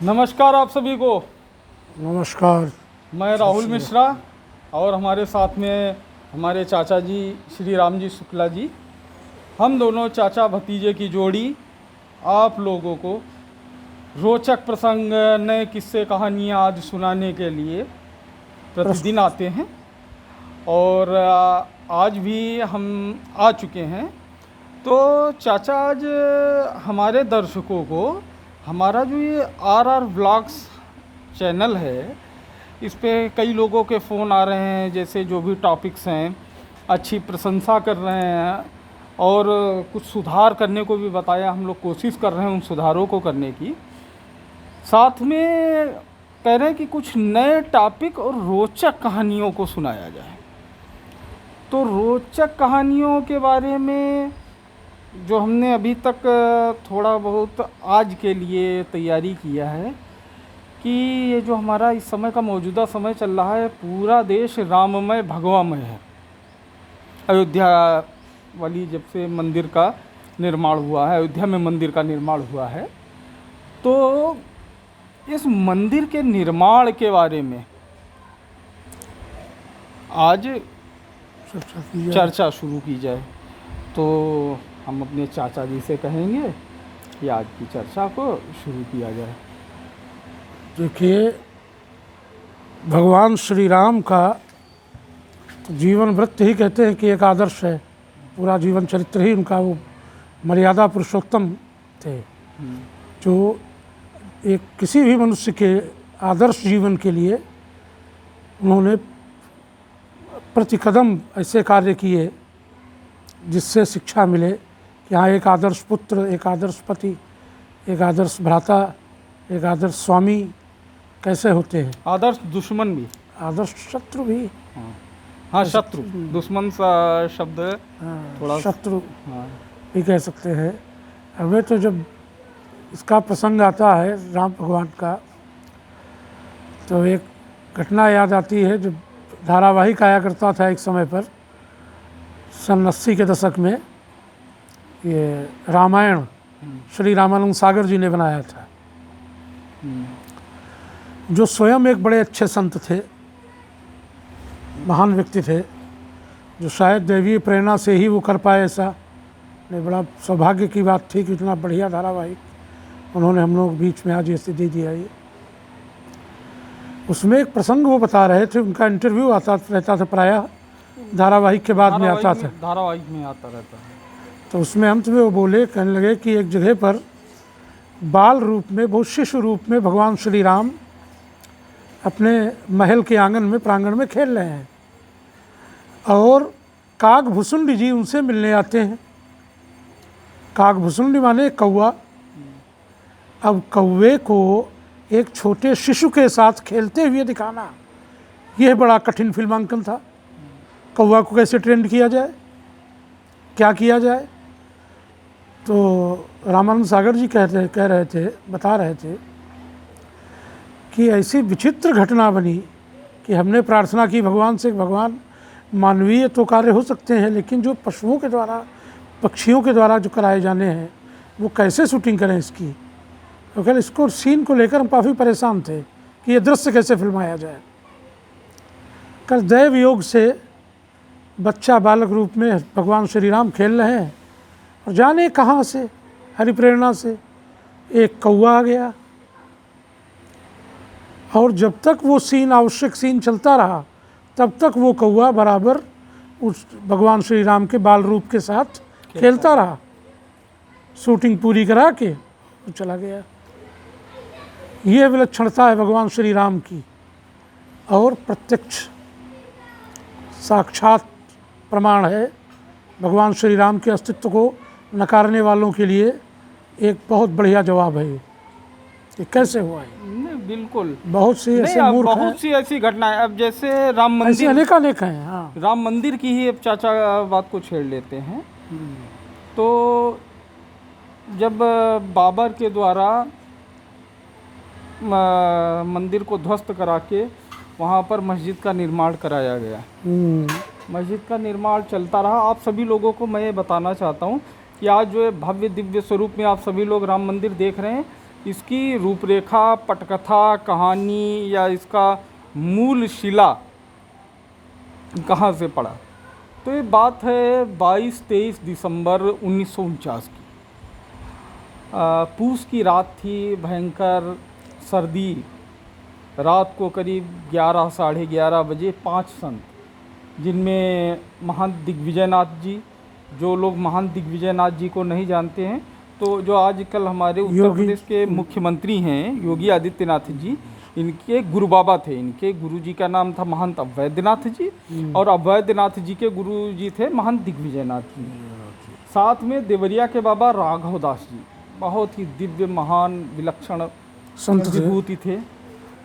नमस्कार आप सभी को। नमस्कार। मैं राहुल मिश्रा और हमारे साथ में हमारे चाचा जी श्री राम जी शुक्ला जी। हम दोनों चाचा भतीजे की जोड़ी आप लोगों को रोचक प्रसंग, नए किस्से, कहानियाँ आज सुनाने के लिए प्रतिदिन आते हैं और आज भी हम आ चुके हैं। तो चाचा आज हमारे दर्शकों को हमारा जो ये आर व्लॉग्स चैनल है, इस पे कई लोगों के फ़ोन आ रहे हैं, जैसे जो भी टॉपिक्स हैं अच्छी प्रशंसा कर रहे हैं और कुछ सुधार करने को भी बताया। हम लोग कोशिश कर रहे हैं उन सुधारों को करने की। साथ में कह रहे हैं कि कुछ नए टॉपिक और रोचक कहानियों को सुनाया जाए। तो रोचक कहानियों के बारे में जो हमने अभी तक थोड़ा बहुत आज के लिए तैयारी किया है कि ये जो हमारा इस समय का मौजूदा समय चल रहा है, पूरा देश राममय भगवामय है। अयोध्या वाली जब से मंदिर का निर्माण हुआ है, अयोध्या में मंदिर का निर्माण हुआ है, तो इस मंदिर के निर्माण के बारे में आज चर्चा शुरू की जाए। तो हम अपने चाचा जी से कहेंगे कि आज की चर्चा को शुरू किया जाए। देखिए, भगवान श्री राम का जीवन वृत्त ही कहते हैं कि एक आदर्श है। पूरा जीवन चरित्र ही उनका वो मर्यादा पुरुषोत्तम थे, जो एक किसी भी मनुष्य के आदर्श जीवन के लिए उन्होंने प्रति कदम ऐसे कार्य किए जिससे शिक्षा मिले कि हाँ, एक आदर्श पुत्र, एक आदर्श पति, एक आदर्श भ्राता, एक आदर्श स्वामी कैसे होते हैं। आदर्श दुश्मन भी, आदर्श शत्रु भी। हाँ शत्रु, दुश्मन सा शब्द थोड़ा शत्रु भी कह सकते हैं। हमें तो जब इसका प्रसंग आता है राम भगवान का, तो एक घटना याद आती है। जब धारावाहिक आया करता था एक समय पर, सन 80 के दशक में, ये रामायण श्री रामानंद सागर जी ने बनाया था, जो स्वयं एक बड़े अच्छे संत थे, महान व्यक्ति थे, जो शायद दैवीय प्रेरणा से ही वो कर पाए ऐसा। नहीं, बड़ा सौभाग्य की बात थी कि इतना बढ़िया धारावाहिक उन्होंने हम लोग बीच में आज ऐसे दे दिया। ये उसमें एक प्रसंग वो बता रहे थे, उनका इंटरव्यू आता रहता था प्रायः धारावाहिक के बाद में आता था, धारावाहिक में आता रहता है। तो उसमें अंत में वो बोले, कहने लगे कि एक जगह पर बाल रूप में, बहुत शिशु रूप में भगवान श्री राम अपने महल के आंगन में, प्रांगण में खेल रहे हैं और कागभुसुंडी जी उनसे मिलने आते हैं। कागभुसुंडी माने कौवा। अब कौवे को एक छोटे शिशु के साथ खेलते हुए दिखाना, यह बड़ा कठिन फिल्मांकन था। कौवा को कैसे ट्रेंड किया जाए, क्या किया जाए। तो रामानंद सागर जी बता रहे थे कि ऐसी विचित्र घटना बनी कि हमने प्रार्थना की भगवान से, भगवान मानवीय तो कार्य हो सकते हैं, लेकिन जो पशुओं के द्वारा, पक्षियों के द्वारा जो कराए जाने हैं, वो कैसे शूटिंग करें इसकी। तो कल इसको सीन को लेकर हम काफ़ी परेशान थे कि ये दृश्य कैसे फिल्माया जाए। कल दैव योग से बच्चा बालक रूप में भगवान श्री राम खेल रहे हैं और जाने कहाँ से हरि प्रेरणा से एक कौवा आ गया, और जब तक वो सीन, आवश्यक सीन चलता रहा, तब तक वो कौवा बराबर उस भगवान श्री राम के बाल रूप के साथ खेलता रहा। शूटिंग पूरी करा के वो चला गया। ये विलक्षणता है भगवान श्री राम की, और प्रत्यक्ष साक्षात प्रमाण है भगवान श्री राम के अस्तित्व को नकारने वालों के लिए एक बहुत बढ़िया जवाब है ये कैसे हुआ है। नहीं, बिल्कुल बहुत सी ऐसे मूर्ख हैं, बहुत सी ऐसी घटनाएं। अब जैसे राम मंदिर, अनेक हैं। हाँ, राम मंदिर की ही अब चाचा बात को छेड़ लेते हैं। तो जब बाबर के द्वारा मंदिर को ध्वस्त करा के वहाँ पर मस्जिद का निर्माण कराया गया, मस्जिद का निर्माण चलता रहा। आप सभी लोगों को मैं ये बताना चाहता हूँ कि आज जो है भव्य दिव्य स्वरूप में आप सभी लोग राम मंदिर देख रहे हैं, इसकी रूपरेखा, पटकथा, कहानी या इसका मूल शिला कहाँ से पड़ा, तो ये बात है 22-23 दिसंबर 1949 की। पूस की रात थी, भयंकर सर्दी। रात को करीब 11 साढ़े 11 बजे 5 संत, जिनमें महंत दिग्विजयनाथ जी, जो लोग महंत दिग्विजयनाथ जी को नहीं जानते हैं, तो जो आजकल हमारे उत्तर प्रदेश के मुख्यमंत्री हैं योगी आदित्यनाथ जी, इनके गुरु बाबा थे। इनके गुरु जी का नाम था महंत अवैधनाथ जी, और अवैधनाथ जी के गुरु जी थे महंत दिग्विजयनाथ जी। साथ में देवरिया के बाबा राघव दास जी, बहुत ही दिव्य, महान, विलक्षण संत विभूति थे।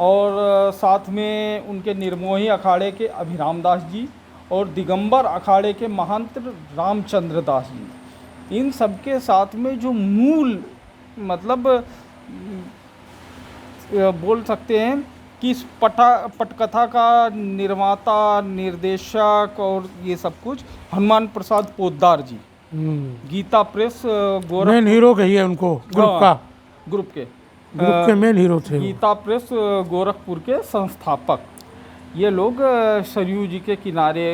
और साथ में उनके निर्मोही अखाड़े के अभिराम दास जी और दिगंबर अखाड़े के महंत रामचंद्र दास जी। इन सबके साथ में जो मूल मतलब बोल सकते हैं कि इस पटकथा का निर्माता, निर्देशक और ये सब कुछ हनुमान प्रसाद पोद्दार जी, गीता प्रेस गोरख मेन हीरो कहिए उनको, ग्रुप का, ग्रुप के मेन हीरो थे। गीता प्रेस गोरखपुर के संस्थापक। ये लोग सरयू जी के किनारे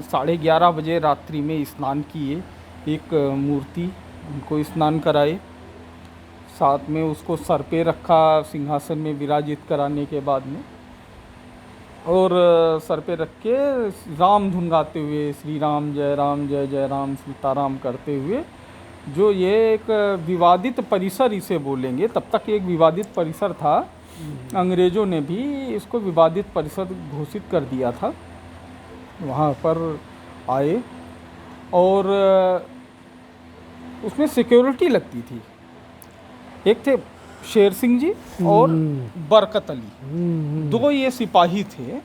11:30 बजे रात्रि में स्नान किए, एक मूर्ति उनको स्नान कराए, साथ में उसको सर पे रखा सिंहासन में विराजित कराने के बाद में, और सर पे रख के राम धुन गाते हुए श्री राम जय जय राम सीताराम करते हुए, जो ये एक विवादित परिसर इसे बोलेंगे, तब तक एक विवादित परिसर था, अंग्रेज़ों ने भी इसको विवादित परिसर घोषित कर दिया था। वहाँ पर आए और उसमें सिक्योरिटी लगती थी। एक थे शेर सिंह जी और बरकत अली, दो ये सिपाही थे।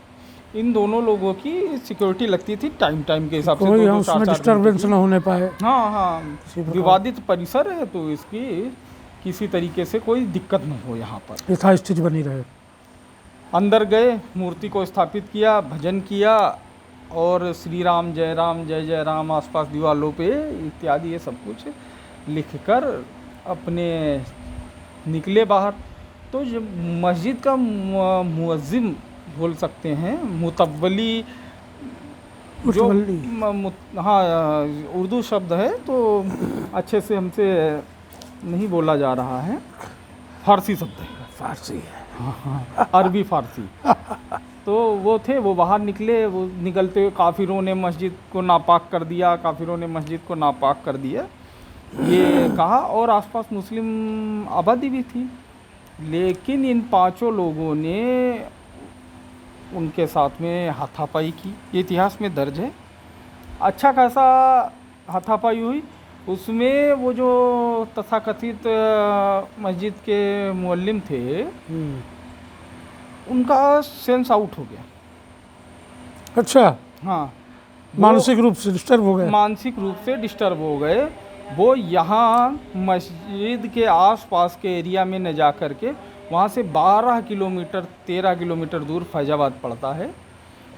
इन दोनों लोगों की सिक्योरिटी लगती थी टाइम के हिसाब से, कोई 2-2, उसमें 4-4 डिस्टर्बेंस न होने पाए। हाँ, विवादित परिसर है तो इसकी किसी तरीके से कोई दिक्कत न हो यहाँ पर। यथास्थिति बनी रहे। अंदर गए, मूर्ति को स्थापित किया, भजन किया और श्री राम जय जय राम आसपास दीवालों पे इत्यादि ये सब कुछ लिखकर अपने निकले बाहर। तो जब मस्जिद का मुअज्जिम बोल सकते हैं, मुतव्वली, जो हाँ उर्दू शब्द है तो अच्छे से हमसे नहीं बोला जा रहा है, फारसी शब्द है, फारसी है, हाँ, अरबी फारसी। तो वो थे, वो बाहर निकले, वो निकलते हुए काफिरों ने मस्जिद को नापाक कर दिया, ये कहा, और आसपास मुस्लिम आबादी भी थी। लेकिन इन 5 लोगों ने उनके साथ में हाथापाई की, ये इतिहास में दर्ज है। अच्छा खासा हाथापाई हुई, उसमें वो जो तथाकथित मस्जिद के मुअल्लिम थे, उनका सेंस आउट हो गया। अच्छा, हाँ, मानसिक रूप से डिस्टर्ब हो गए। वो यहाँ मस्जिद के आसपास के एरिया में न जा कर के, वहाँ से 13 किलोमीटर दूर फैजाबाद पड़ता है,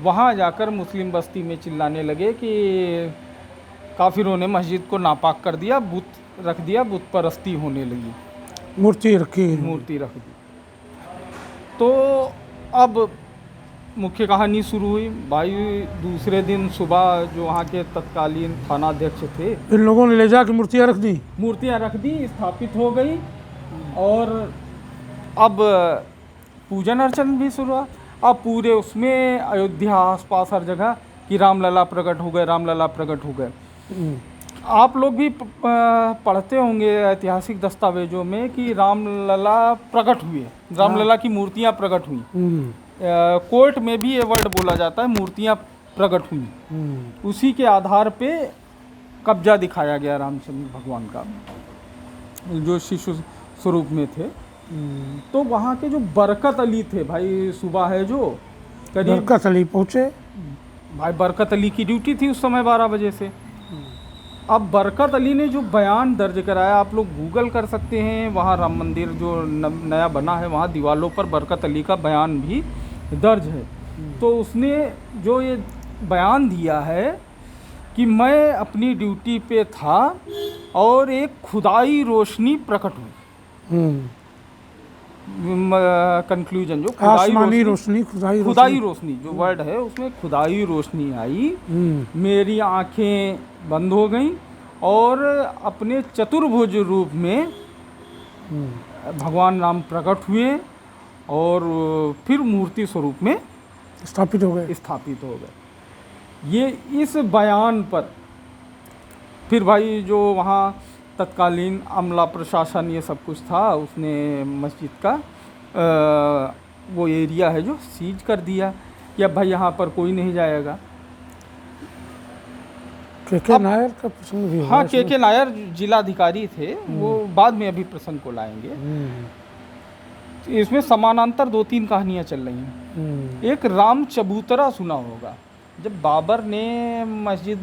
वहाँ जाकर मुस्लिम बस्ती में चिल्लाने लगे कि काफिरों ने मस्जिद को नापाक कर दिया, बुत रख दिया, बुत परस्ती होने लगी, मूर्ति रख दी। तो अब मुख्य कहानी शुरू हुई भाई। दूसरे दिन सुबह जो वहाँ के तत्कालीन थानाध्यक्ष थे, इन लोगों ने ले जाकर मूर्तियाँ रख दी, स्थापित हो गई, और अब पूजन अर्चन भी शुरू हुआ। अब पूरे उसमें अयोध्या आसपास हर जगह कि रामलला प्रकट हो गए। आप लोग भी पढ़ते होंगे ऐतिहासिक दस्तावेजों में कि रामलला प्रकट हुए, रामलला की मूर्तियाँ प्रकट हुई। कोर्ट में भी ये वर्ड बोला जाता है, मूर्तियाँ प्रकट हुई। उसी के आधार पे कब्जा दिखाया गया रामचंद्र भगवान का, जो शिशु स्वरूप में थे। तो वहाँ के जो बरकत अली थे भाई, सुबह है जो करीब बरकत अली पहुँचे भाई, बरकत अली की ड्यूटी थी उस समय 12 बजे से। अब बरकत अली ने जो बयान दर्ज कराया, आप लोग गूगल कर सकते हैं, वहाँ राम मंदिर जो नया बना है, वहाँ दीवालों पर बरकत अली का बयान भी दर्ज है। तो उसने जो ये बयान दिया है कि मैं अपनी ड्यूटी पे था और एक खुदाई रोशनी प्रकट हुई। कंक्लूजन जो आसमानी रोशनी, खुदाई रोशनी जो वर्ड है उसमें खुदाई रोशनी आई, मेरी आंखें बंद हो गईं और अपने चतुर्भुज रूप में भगवान राम प्रकट हुए और फिर मूर्ति स्वरूप में स्थापित हो गए। ये इस बयान पर फिर भाई जो वहाँ तत्कालीन अमला प्रशासन ये सब कुछ था, उसने मस्जिद का वो एरिया है जो सीज कर दिया कि अब भाई यहाँ पर कोई नहीं जाएगा। के नायर का प्रसंग भी हाँ, के नायर जिलाधिकारी थे, वो बाद में अभी प्रसंग को लाएंगे। इसमें समानांतर 2-3 कहानियाँ चल रही हैं। एक राम चबूतरा सुना होगा, जब बाबर ने मस्जिद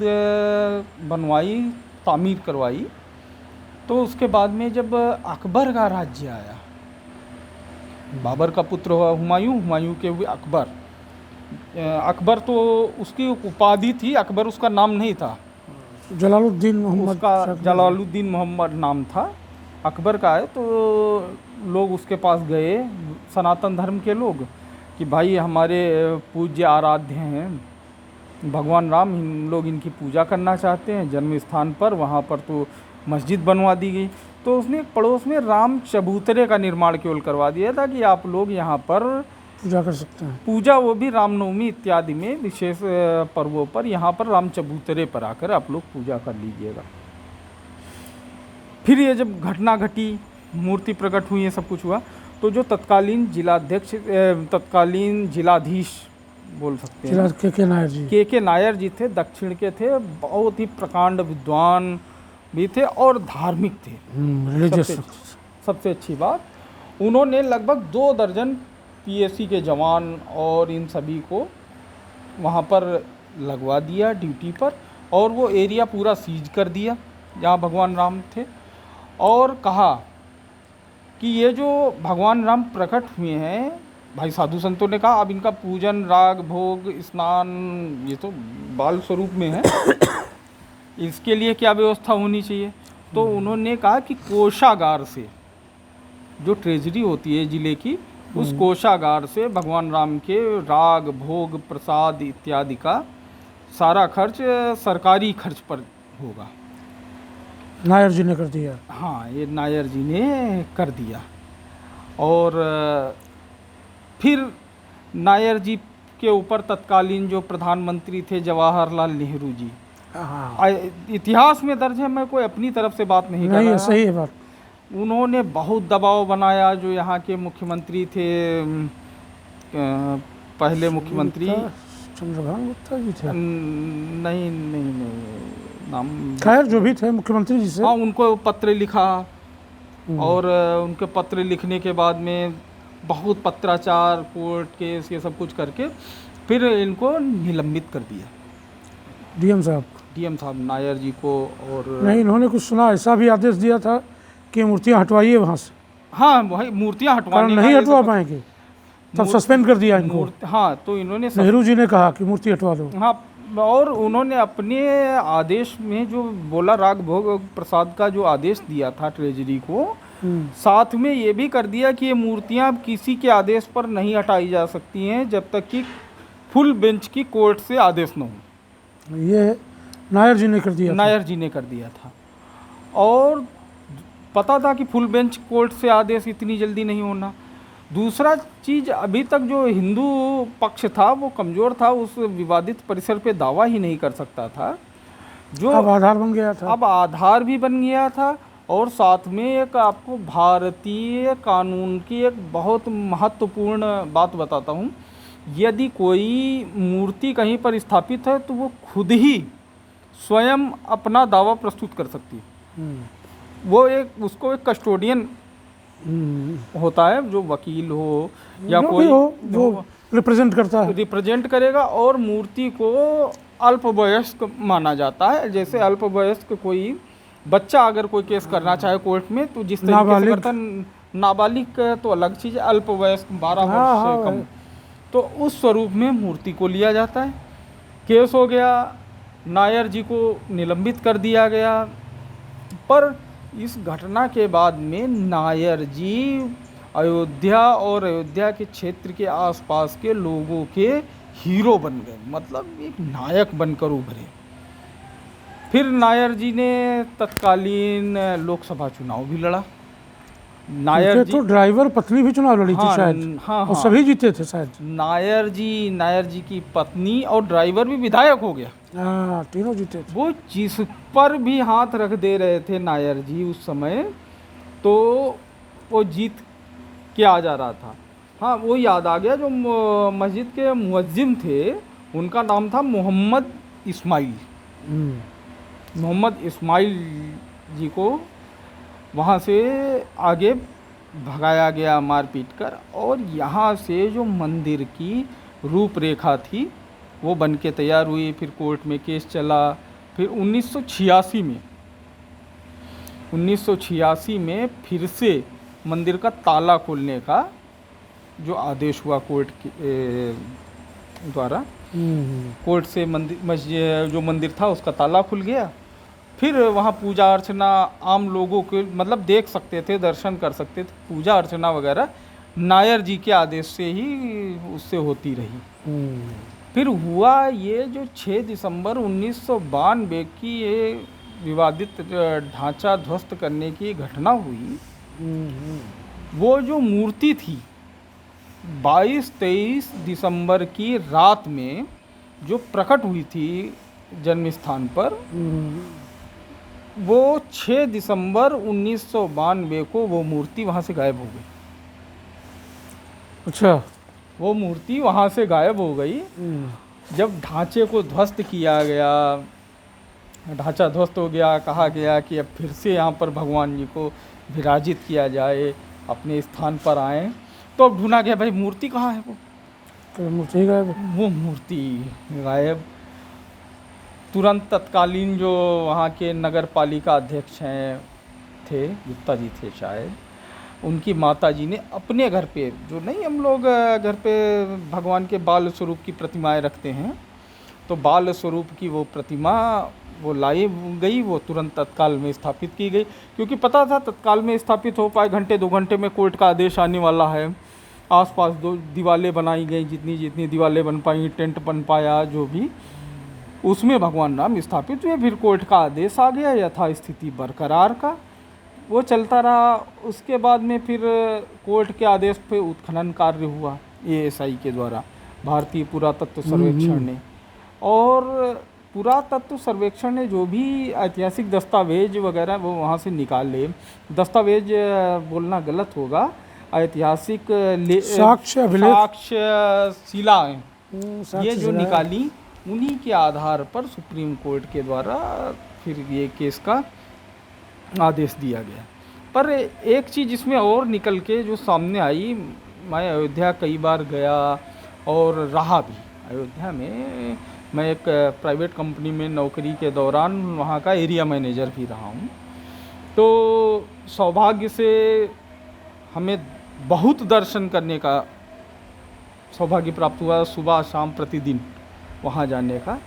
बनवाई, तामीर करवाई, तो उसके बाद में जब अकबर का राज्य आया, बाबर का पुत्र हुआ हुमायूं, हुमायूं के हुए अकबर। अकबर तो उसकी उपाधि थी, अकबर उसका नाम नहीं था, जलालुद्दीन मोहम्मद, उसका जलालुद्दीन मोहम्मद नाम था। अकबर का है तो लोग उसके पास गए, सनातन धर्म के लोग, कि भाई हमारे पूज्य आराध्य हैं भगवान राम, हम लोग इनकी पूजा करना चाहते हैं जन्म स्थान पर, वहाँ पर तो मस्जिद बनवा दी गई। तो उसने पड़ोस में राम चबूतरे का निर्माण केवल करवा दिया था कि आप लोग यहाँ पर पूजा कर सकते हैं, पूजा वो भी रामनवमी इत्यादि में विशेष पर्वों पर यहाँ पर राम चबूतरे पर आकर आप लोग पूजा कर लीजिएगा। फिर ये जब घटना घटी, मूर्ति प्रकट हुई, ये सब कुछ हुआ, तो जो तत्कालीन जिलाध्यक्ष, तत्कालीन जिलाधीश बोल सकते हैं, के नायर जी, के नायर जी थे, दक्षिण के थे, बहुत ही प्रकांड विद्वान भी थे और धार्मिक थे। सबसे अच्छी बात, उन्होंने लगभग 2 दर्जन पीएसी के जवान और इन सभी को वहाँ पर लगवा दिया ड्यूटी पर, और वो एरिया पूरा सीज कर दिया जहाँ भगवान राम थे, और कहा कि ये जो भगवान राम प्रकट हुए हैं, भाई साधु संतों ने कहा अब इनका पूजन, राग, भोग, स्नान ये तो बाल स्वरूप में है, इसके लिए क्या व्यवस्था होनी चाहिए। तो उन्होंने कहा कि कोषागार से, जो ट्रेजरी होती है ज़िले की, उस कोषागार से भगवान राम के राग, भोग, प्रसाद इत्यादि का सारा खर्च सरकारी खर्च पर होगा। नायर जी ने कर दिया। हाँ, ये नायर जी ने कर दिया। और फिर नायर जी के ऊपर तत्कालीन जो प्रधानमंत्री थे जवाहरलाल नेहरू जी, इतिहास में दर्ज है, मैं कोई अपनी तरफ से बात नहीं कर रहा, सही है बात, उन्होंने बहुत दबाव बनाया। जो यहाँ के मुख्यमंत्री थे, पहले मुख्यमंरी चंद्रभान गुप्ता जी थे, नहीं, नाम खैर जो भी थे मुख्यमंत्री जी से, हाँ, उनको पत्र लिखा, और उनके पत्र लिखने के बाद में बहुत पत्राचार, कोर्ट केस, ये सब कुछ करके फिर इनको निलंबित कर दिया डीएम साहब नायर जी को। और नहीं, इन्होंने कुछ सुना, ऐसा भी आदेश दिया था कि मूर्तियाँ हटवाइए वहाँ से। हाँ, वही मूर्तियाँ हटवाने नहीं हटवा पाएंगे, तब सस्पेंड कर दिया इनको। हाँ, तो इन्होंने नेहरू जी ने कहा कि मूर्ति हटवा दो। हाँ, और उन्होंने अपने आदेश में जो बोला, राग, भोग, प्रसाद का जो आदेश दिया था ट्रेजरी को, साथ में ये भी कर दिया कि ये मूर्तियाँ किसी के आदेश पर नहीं हटाई जा सकती हैं जब तक कि फुल बेंच की कोर्ट से आदेश न हो। ये नायर जी ने कर दिया, नायर जी ने कर दिया था। और पता था कि फुल बेंच कोर्ट से आदेश इतनी जल्दी नहीं होना। दूसरा चीज़, अभी तक जो हिंदू पक्ष था वो कमज़ोर था, उस विवादित परिसर पे दावा ही नहीं कर सकता था, जो अब आधार बन गया था। अब आधार भी बन गया था, और साथ में एक आपको भारतीय कानून की एक बहुत महत्वपूर्ण बात बताता हूँ। यदि कोई मूर्ति कहीं पर स्थापित है तो वो खुद ही स्वयं अपना दावा प्रस्तुत कर सकती है। वो उसको एक कस्टोडियन होता है, जो वकील हो या कोई हो, वो रिप्रेजेंट करेगा, और मूर्ति को अल्पवयस्क माना जाता है। जैसे अल्पवयस्क कोई बच्चा अगर कोई केस करना चाहे कोर्ट में, तो जिस तरीके से करता, नाबालिग तो अलग चीज़ है, अल्पवयस्क 12 वर्ष से कम, तो उस स्वरूप में मूर्ति को लिया जाता है। केस हो गया, नायर जी को निलंबित कर दिया गया। पर इस घटना के बाद में नायर जी अयोध्या और अयोध्या के क्षेत्र के आसपास के लोगों के हीरो बन गए, मतलब एक नायक बनकर उभरे। फिर नायर जी ने तत्कालीन लोकसभा चुनाव भी लड़ा। नायर उनके तो जी, ड्राइवर पत्नी भी चुनाव लड़ी थी हाँ, शायद, हाँ, और हाँ। सभी जीते थे शायद। नायर जी की पत्नी और ड्राइवर भी विधायक हो गया। हाँ, तीनों जीते थे। वो जिस पर भी हाथ रख दे रहे थे नायर जी उस समय, तो वो जीत के आ जा रहा था। हाँ, वो याद आ गया, जो मस्जिद के मुअज्जिम थे उनका नाम था मोहम्मद इस्माइल। मोहम्मद इस्माइल जी को वहाँ से आगे भगाया गया मार पीट कर, और यहाँ से जो मंदिर की रूपरेखा थी वो बन के तैयार हुई। फिर कोर्ट में केस चला। फिर 1986 में फिर से मंदिर का ताला खोलने का जो आदेश हुआ कोर्ट के द्वारा, कोर्ट से मस्जिद जो मंदिर था उसका ताला खुल गया। फिर वहाँ पूजा अर्चना आम लोगों के मतलब देख सकते थे, दर्शन कर सकते थे। पूजा अर्चना वगैरह नायर जी के आदेश से ही उससे होती रही। फिर हुआ ये जो 6 दिसंबर 1992 की ये विवादित ढांचा ध्वस्त करने की घटना हुई, वो जो मूर्ति थी 22-23 दिसंबर की रात में जो प्रकट हुई थी जन्म स्थान पर, वो 6 दिसंबर 1992 को वो मूर्ति वहाँ से गायब हो गई। अच्छा। वो मूर्ति वहाँ से गायब हो गई। जब ढांचे को ध्वस्त किया गया, ढांचा ध्वस्त हो गया, कहा गया कि अब फिर से यहाँ पर भगवान जी को विराजित किया जाए, अपने स्थान पर आए, तो अब ढूंढा गया भाई मूर्ति कहाँ है। तो मूर्ति गायब। वो मूर्ति गायब। तुरंत तत्कालीन जो वहाँ के नगर पालिका अध्यक्ष थे, गुप्ता जी थे शायद, उनकी माता जी ने अपने घर पे, जो नहीं हम लोग घर पे भगवान के बाल स्वरूप की प्रतिमाएं रखते हैं, तो बाल स्वरूप की वो प्रतिमा वो लाई गई, वो तुरंत तत्काल में स्थापित की गई, क्योंकि पता था तत्काल में स्थापित हो पाए, घंटे 2 घंटे में कोर्ट का आदेश आने वाला है। आसपास 2 दीवारें बनाई गई, जितनी दीवारें बन पाई, टेंट बन पाया, जो भी, उसमें भगवान राम स्थापित हुए। फिर कोर्ट का आदेश आ गया, यथास्थिति बरकरार का, वो चलता रहा। उसके बाद में फिर कोर्ट के आदेश पे उत्खनन कार्य हुआ ASI के द्वारा, भारतीय पुरातत्व सर्वेक्षण ने, और पुरातत्व सर्वेक्षण ने जो भी ऐतिहासिक दस्तावेज वगैरह वो वहाँ से निकाले, दस्तावेज बोलना गलत होगा, ऐतिहासिक साक्ष्य शिलाएं ये जो निकाली, उन्हीं के आधार पर सुप्रीम कोर्ट के द्वारा फिर ये केस का आदेश दिया गया। पर एक चीज़ इसमें और निकल के जो सामने आई, मैं अयोध्या कई बार गया और रहा भी अयोध्या में। मैं एक प्राइवेट कंपनी में नौकरी के दौरान वहाँ का एरिया मैनेजर भी रहा हूँ। तो सौभाग्य से हमें बहुत दर्शन करने का सौभाग्य प्राप्त हुआ, सुबह शाम प्रतिदिन वहाँ जाने का।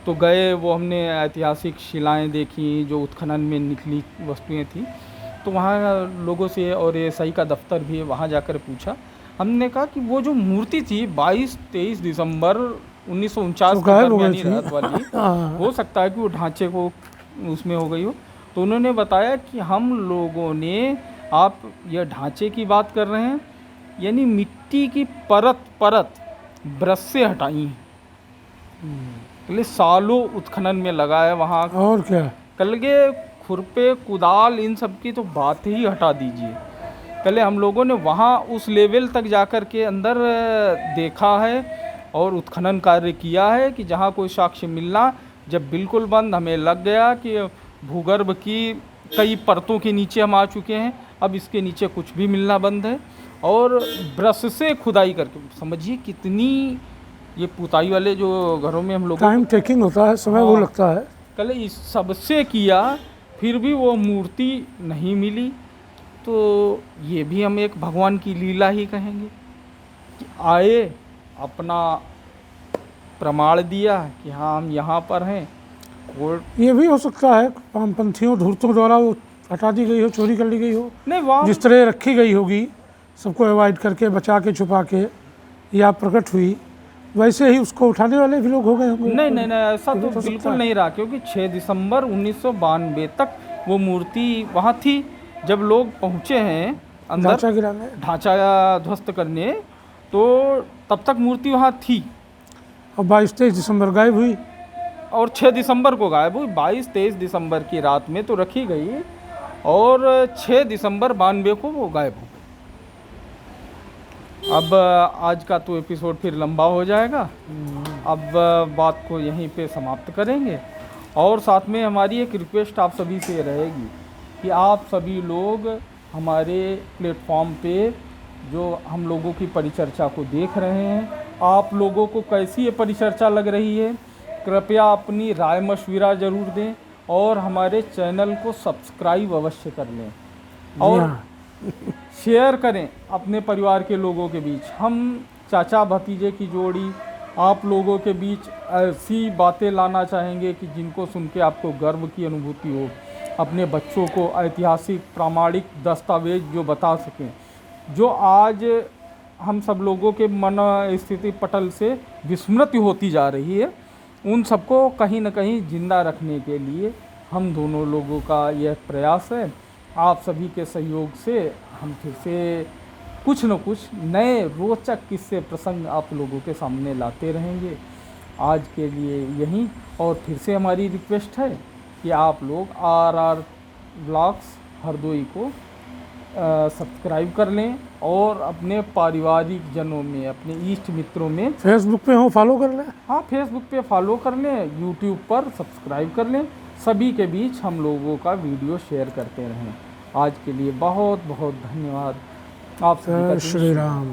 तो गए, वो हमने ऐतिहासिक शिलाएं देखी जो उत्खनन में निकली वस्तुएं थी। तो वहाँ लोगों से, और ASI का दफ्तर भी है, वहाँ जाकर पूछा। हमने कहा कि वो जो मूर्ति थी 22-23 दिसंबर 1949 की दरमियानी रात वाली, हो सकता है कि वो ढांचे को उसमें हो गई हो। तो उन्होंने बताया कि हम लोगों ने, आप यह ढांचे की बात कर रहे हैं, यानी मिट्टी की परत ब्रश से हटाई है। कल सालों उत्खनन में लगा है वहाँ, और क्या, कल के खुरपे कुदाल इन सब की तो बात ही हटा दीजिए। कल हम लोगों ने वहाँ उस लेवल तक जाकर के अंदर देखा है और उत्खनन कार्य किया है कि जहाँ कोई साक्ष्य मिलना, जब बिल्कुल बंद, हमें लग गया कि भूगर्भ की कई परतों के नीचे हम आ चुके हैं, अब इसके नीचे कुछ भी मिलना बंद है। और ब्रश से खुदाई करके, समझिए कितनी ये पुताई वाले जो घरों में हम लोग टाइम टेकिंग होता है, समय वो लगता है। कल इस सबसे किया, फिर भी वो मूर्ति नहीं मिली। तो ये भी हम एक भगवान की लीला ही कहेंगे कि आए, अपना प्रमाण दिया कि हाँ हम यहाँ पर हैं। और ये भी हो सकता है वामपंथियों धूर्तों द्वारा वो हटा दी गई हो, चोरी कर ली गई हो, नहीं, वहाँ जिस तरह रखी गई होगी सबको अवॉइड करके बचा के छुपा के या प्रकट हुई, वैसे ही उसको उठाने वाले भी लोग हो गए होंगे। नहीं नहीं नहीं, ऐसा ये तो हो सकता बिल्कुल है। नहीं रहा, क्योंकि 6 दिसंबर 1992 तक वो मूर्ति वहाँ थी। जब लोग पहुँचे हैं अंदर ढांचा गिराने। ढांचा ध्वस्त करने, तो तब तक मूर्ति वहाँ थी और 22-23 दिसंबर गायब हुई। और 6 दिसंबर को गायब हुई। 22-23 दिसंबर की रात में तो रखी गई और 6 दिसंबर 92 को वो गायब हो गई। अब आज का तो एपिसोड फिर लंबा हो जाएगा, अब बात को यहीं पे समाप्त करेंगे। और साथ में हमारी एक रिक्वेस्ट आप सभी से रहेगी कि आप सभी लोग हमारे प्लेटफॉर्म पे जो हम लोगों की परिचर्चा को देख रहे हैं, आप लोगों को कैसी ये परिचर्चा लग रही है, कृपया अपनी राय मशविरा ज़रूर दें और हमारे चैनल को सब्सक्राइब अवश्य कर लें और हाँ। शेयर करें अपने परिवार के लोगों के बीच। हम चाचा भतीजे की जोड़ी आप लोगों के बीच ऐसी बातें लाना चाहेंगे कि जिनको सुन के आपको गर्व की अनुभूति हो, अपने बच्चों को ऐतिहासिक प्रामाणिक दस्तावेज जो बता सकें, जो आज हम सब लोगों के मन स्थिति पटल से विस्मृत होती जा रही है, उन सबको कहीं न कहीं जिंदा रखने के लिए हम दोनों लोगों का यह प्रयास है। आप सभी के सहयोग से हम फिर से कुछ न कुछ नए रोचक किस्से प्रसंग आप लोगों के सामने लाते रहेंगे। आज के लिए यहीं, और फिर से हमारी रिक्वेस्ट है कि आप लोग RR ब्लॉग्स हरदोई को सब्सक्राइब कर लें और अपने पारिवारिक जनों में, अपने इष्ट मित्रों में, फेसबुक पे हो फॉलो कर लें। हाँ फेसबुक पे फॉलो कर लें, यूट्यूब पर सब्सक्राइब कर लें। सभी के बीच हम लोगों का वीडियो शेयर करते रहें। आज के लिए बहुत बहुत धन्यवाद। आप सभी का जय दिन श्री राम।